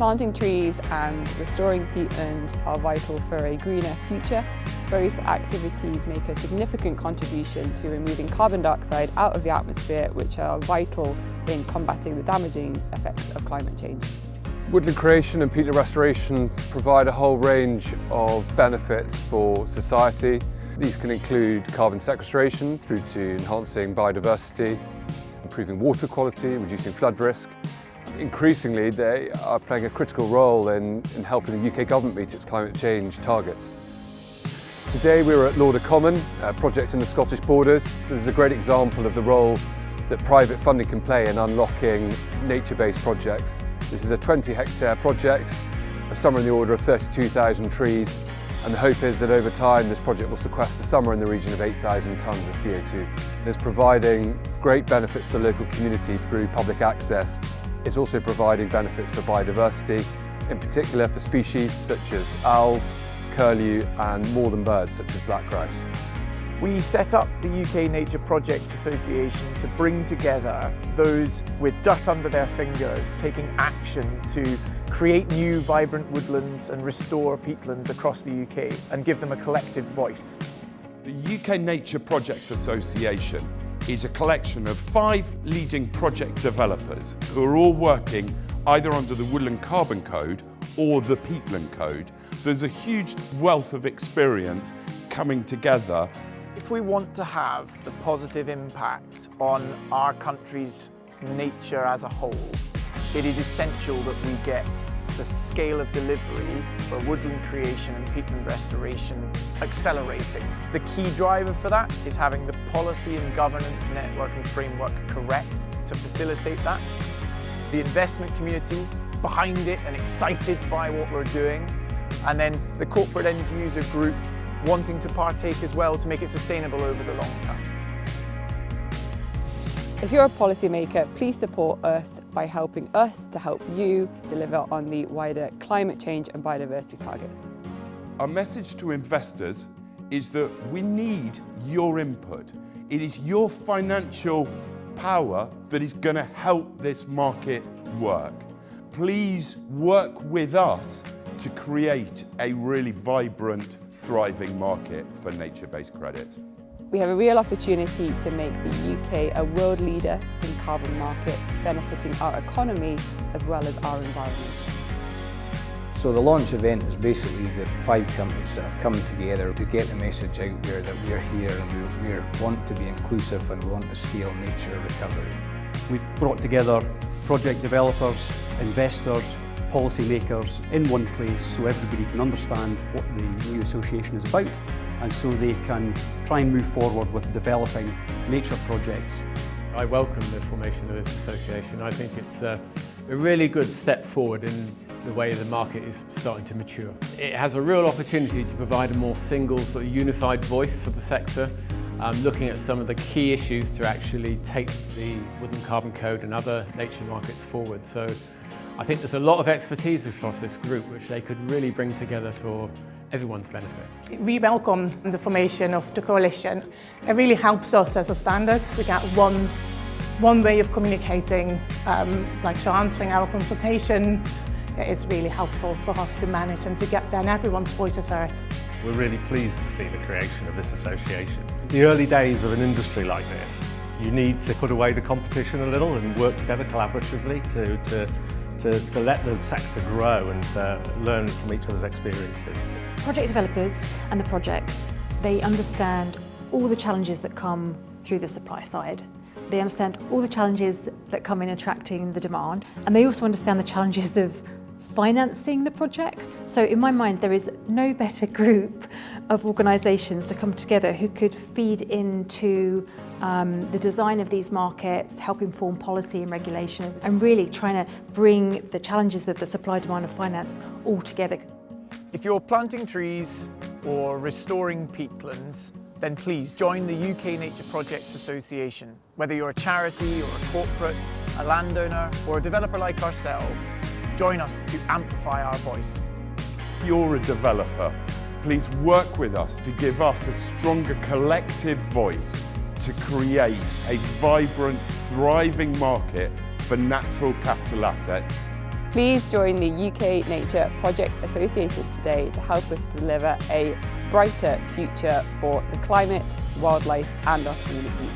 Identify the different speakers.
Speaker 1: Planting trees and restoring peatland are vital for a greener future. Both activities make a significant contribution to removing carbon dioxide out of the atmosphere, which are vital in combating the damaging effects of climate change.
Speaker 2: Woodland creation and peatland restoration provide a whole range of benefits for society. These can include carbon sequestration through to enhancing biodiversity, improving water quality, reducing flood risk. Increasingly, they are playing a critical role in helping the UK government meet its climate change targets. Today we're at Lauder Common, a project in the Scottish borders. This is a great example of the role that private funding can play in unlocking nature-based projects. This is a 20-hectare project of somewhere in the order of 32,000 trees, and the hope is that over time this project will sequester somewhere in the region of 8,000 tonnes of CO2. It's providing great benefits to the local community through public access. It's also providing benefits for biodiversity, in particular for species such as owls, curlew and moorland birds such as black grouse.
Speaker 3: We set up the UK Nature Projects Association to bring together those with dirt under their fingers, taking action to create new vibrant woodlands and restore peatlands across the UK and give them a collective voice.
Speaker 4: The UK Nature Projects Association is a collection of 5 leading project developers who are all working either under the Woodland Carbon Code or the Peatland Code. So there's a huge wealth of experience coming together.
Speaker 3: If we want to have the positive impact on our country's nature as a whole, it is essential that we get the scale of delivery for woodland creation and peatland restoration accelerating. The key driver for that is having the policy and governance network and framework correct to facilitate that. The investment community behind it and excited by what we're doing, and then the corporate end user group wanting to partake as well to make it sustainable over the long term.
Speaker 1: If you're a policymaker, please support us by helping us to help you deliver on the wider climate change and biodiversity targets.
Speaker 4: Our message to investors is that we need your input. It is your financial power that is going to help this market work. Please work with us to create a really vibrant, thriving market for nature-based credits.
Speaker 1: We have a real opportunity to make the UK a world leader in carbon markets, benefiting our economy as well as our environment.
Speaker 5: So the launch event is basically the 5 companies that have come together to get the message out there that we're here and we want to be inclusive and we want to scale nature recovery.
Speaker 6: We've brought together project developers, investors, policymakers in one place so everybody can understand what the new association is about and so they can try and move forward with developing nature projects.
Speaker 7: I welcome the formation of this association. I think it's a really good step forward in the way the market is starting to mature. It has a real opportunity to provide a more single, sort of unified voice for the sector, looking at some of the key issues to actually take the Woodland Carbon Code and other nature markets forward. So I think there's a lot of expertise across this group which they could really bring together for everyone's benefit.
Speaker 8: We welcome the formation of the coalition. It really helps us as a standard to get one way of communicating, like so answering our consultation. It is really helpful for us to manage and to get then everyone's voices heard.
Speaker 9: We're really pleased to see the creation of this association. The early days of an industry like this, you need to put away the competition a little and work together collaboratively to let the sector grow and to learn from each other's experiences.
Speaker 10: Project developers and the projects, they understand all the challenges that come through the supply side. They understand all the challenges that come in attracting the demand, and they also understand the challenges of financing the projects. So in my mind, there is no better group of organisations to come together who could feed into the design of these markets, help inform policy and regulations, and really trying to bring the challenges of the supply, demand and finance all together.
Speaker 3: If you're planting trees or restoring peatlands, then please join the UK Nature Projects Association. Whether you're a charity or a corporate, a landowner or a developer like ourselves, join us to amplify our voice.
Speaker 4: If you're a developer, please work with us to give us a stronger collective voice to create a vibrant, thriving market for natural capital assets.
Speaker 1: Please join the UKNPA Project Association today to help us deliver a brighter future for the climate, wildlife and our communities.